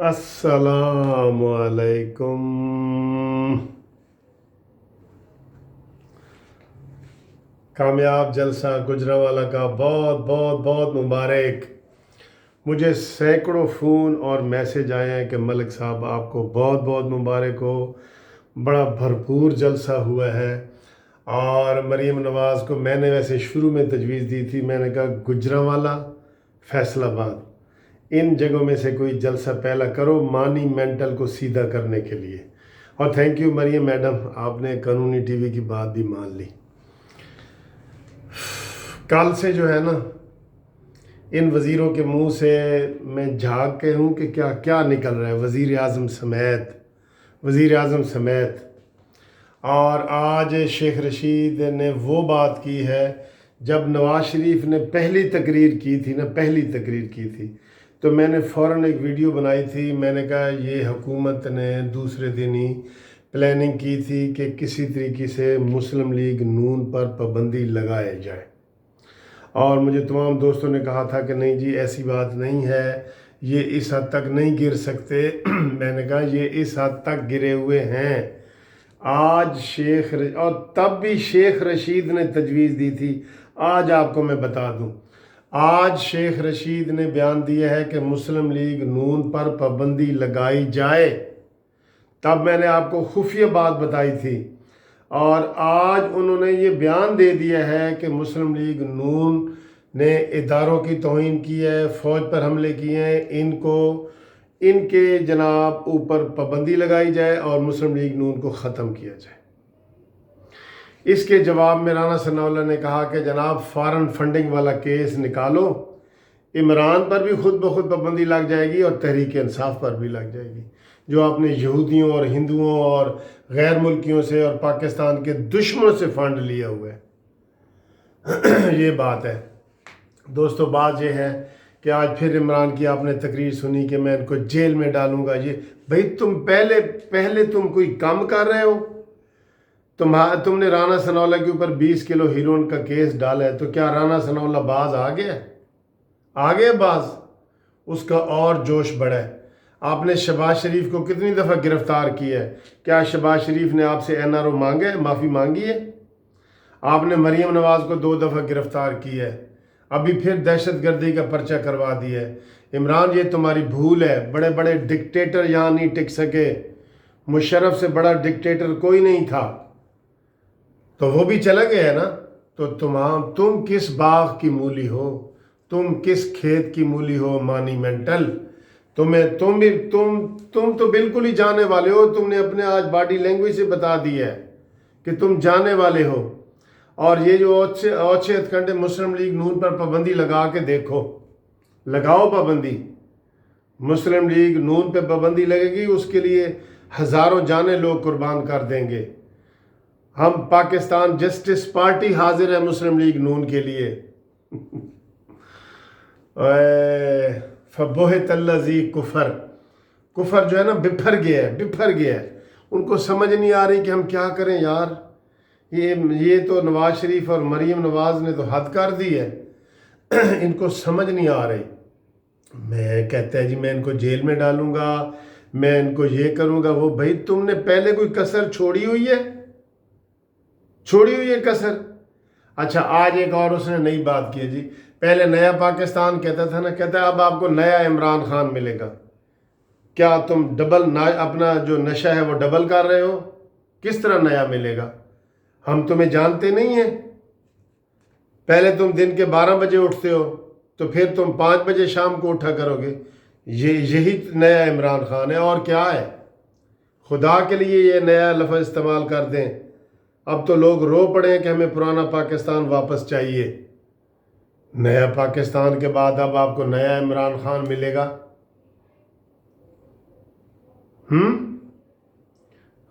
अस्सलाम वालेकुम। कामयाब जलसा गुजरांवाला का बहुत बहुत बहुत मुबारक। मुझे सैकड़ों फ़ोन और मैसेज आए हैं कि मलिक साहब आपको बहुत बहुत मुबारक हो, बड़ा भरपूर जलसा हुआ है। और मरीम नवाज़ को मैंने वैसे शुरू में तजवीज़ दी थी, मैंने कहा गुजरांवाला, फैसलाबाद, इन जगहों में से कोई जलसा पहला करो मानी मेंटल को सीधा करने के लिए। और थैंक यू मरियम मैडम, आपने कानूनी टीवी की बात भी मान ली। कल से जो है ना, इन वज़ीरों के मुंह से मैं झाँक के हूँ कि क्या क्या निकल रहा है, वज़ीर आज़म समेत। और आज शेख रशीद ने वो बात की है, जब नवाज शरीफ ने पहली तकरीर की थी तो मैंने फ़ौरन एक वीडियो बनाई थी। मैंने कहा ये हुकूमत ने दूसरे दिन ही प्लानिंग की थी कि किसी तरीके से मुस्लिम लीग नून पर पाबंदी लगाए जाए। और मुझे तमाम दोस्तों ने कहा था कि नहीं जी ऐसी बात नहीं है, ये इस हद तक नहीं गिर सकते। मैंने कहा ये इस हद तक गिरे हुए हैं। आज और तब भी शेख रशीद ने तजवीज़ दी थी। आज आपको मैं बता दूं, आज शेख रशीद ने बयान दिया है कि मुस्लिम लीग नून पर पाबंदी लगाई जाए। तब मैंने आपको खुफिया बात बताई थी, और आज उन्होंने ये बयान दे दिया है कि मुस्लिम लीग नून ने इदारों की तौहीन की है, फ़ौज पर हमले किए हैं, इनके जनाब ऊपर पाबंदी लगाई जाए और मुस्लिम लीग नून को ख़त्म किया जाए। इसके जवाब में राना सनाउल्लाह ने कहा कि जनाब फॉरेन फंडिंग वाला केस निकालो, इमरान पर भी खुद ब खुद पाबंदी लग जाएगी और तहरीक इंसाफ पर भी लग जाएगी, जो आपने यहूदियों और हिंदुओं और गैर मुल्कियों से और पाकिस्तान के दुश्मनों से फंड लिया हुआ है। ये बात है दोस्तों। बात ये है कि आज फिर इमरान की आपने तकरीर सुनी कि मैं इनको जेल में डालूंगा। ये भाई तुम पहले तुम कोई काम कर रहे हो? तुमने राना सनाउल्लाह के ऊपर 20 किलो हीरोइन का केस डाला है, तो क्या राना सनाउल्लाह बाज आ गया बाज? उसका और जोश बढ़ा है। आपने शहबाज शरीफ को कितनी दफ़ा गिरफ्तार किया है? क्या शहबाज शरीफ ने आपसे NRO माफ़ी मांगी है? आपने मरीम नवाज़ को 2 दफ़ा गिरफ्तार किया है, अभी फिर दहशतगर्दी का पर्चा करवा दिया है। इमरान ये तुम्हारी भूल है। बड़े बड़े डिक्टेटर यहाँ नहीं टिक सके। मुशर्रफ से बड़ा डिक्टेटर कोई नहीं था, तो वो भी चला गया है ना। तो तुम किस बाग की मूली हो, तुम किस खेत की मूली हो मानी मेंटल? तुम तो बिल्कुल ही जाने वाले हो। तुमने अपने आज बॉडी लैंग्वेज से बता दिया है कि तुम जाने वाले हो। और ये जो औचे हथकंडे मुस्लिम लीग नून पर पाबंदी लगा के देखो, लगाओ पाबंदी। मुस्लिम लीग नून पे पाबंदी लगेगी, उसके लिए हज़ारों जाने लोग कुर्बान कर देंगे। हम पाकिस्तान जस्टिस पार्टी हाजिर है मुस्लिम लीग नून के लिए। फबोहतल्लज़ी कुफर जो है ना, बिफर गया है। उनको समझ नहीं आ रही कि हम क्या करें यार। ये तो नवाज शरीफ और मरीम नवाज ने तो हद कर दी है। इनको समझ नहीं आ रही। मैं कहता है जी मैं इनको जेल में डालूंगा, मैं इनको ये करूंगा वो। भाई तुमने पहले कोई कसर छोड़ी हुई है कसर? अच्छा, आज एक और उसने नई बात की है जी। पहले नया पाकिस्तान कहता था ना, कहता है अब आपको नया इमरान खान मिलेगा। क्या तुम अपना जो नशा है वो डबल कर रहे हो? किस तरह नया मिलेगा? हम तुम्हें जानते नहीं हैं। पहले तुम दिन के 12 बजे उठते हो, तो फिर तुम 5 बजे शाम को उठा करोगे। यही नया इमरान खान है, और क्या है? खुदा के लिए ये नया लफ्ज़ इस्तेमाल कर दें। अब तो लोग रो पड़े हैं कि हमें पुराना पाकिस्तान वापस चाहिए। नया पाकिस्तान के बाद अब आपको नया इमरान खान मिलेगा।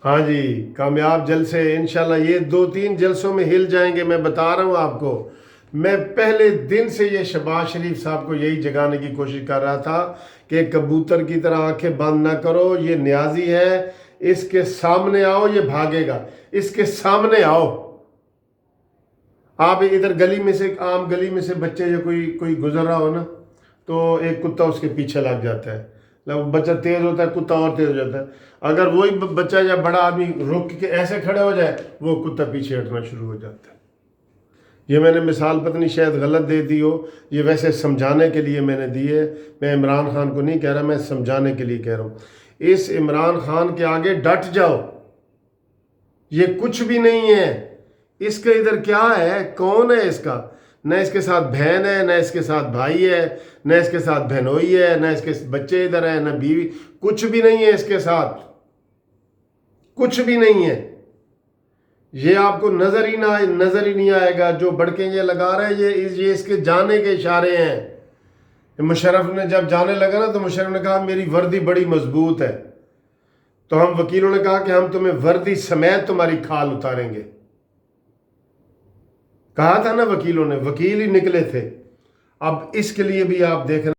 हाँ जी, कामयाब जलसे इंशाल्लाह ये 2-3 जलसों में हिल जाएंगे। मैं बता रहा हूँ आपको। मैं पहले दिन से ये शहबाज शरीफ साहब को यही जगाने की कोशिश कर रहा था कि कबूतर की तरह आंखें बंद ना करो, ये न्याजी है, इसके सामने आओ, ये भागेगा। इसके सामने आओ। आप इधर गली में से बच्चे, जो कोई गुजर रहा हो ना, तो एक कुत्ता उसके पीछे लग जाता है। بچہ تیز ہوتا ہے کتا اور تیز ہو جاتا ہے. اگر وہی بچہ یا بڑا آدمی رک کے ایسے کھڑے ہو جائے وہ کتا پیچھے ہٹنا شروع ہو جاتا ہے. یہ میں نے مثال پتہ نہیں شاید غلط دے دی ہو، یہ ویسے سمجھانے کے لیے میں نے دی ہے. میں عمران خان کو نہیں کہہ رہا، میں سمجھانے کے لیے کہہ رہا ہوں. اس عمران خان کے آگے ڈٹ جاؤ، یہ کچھ بھی نہیں ہے. اس کا ادھر کیا ہے، کون ہے اس کا؟ نہ اس کے ساتھ بہن ہے، نہ اس کے ساتھ بھائی ہے، نہ اس کے ساتھ بہنوئی ہے، نہ اس کے بچے ادھر ہیں، نہ بیوی. کچھ بھی نہیں ہے اس کے ساتھ، کچھ بھی نہیں ہے. یہ آپ کو نظر ہی نہیں آئے گا. جو بڑکیں یہ لگا رہے ہیں یہ اس کے جانے کے اشارے ہیں. مشرف نے جب جانے لگا نا تو مشرف نے کہا میری وردی بڑی مضبوط ہے. تو ہم وکیلوں نے کہا کہ ہم تمہیں وردی سمیت تمہاری کھال اتاریں گے. کہا تھا نا وکیلوں نے، وکیل ہی نکلے تھے. اب اس کے لیے بھی آپ دیکھ رہے ہیں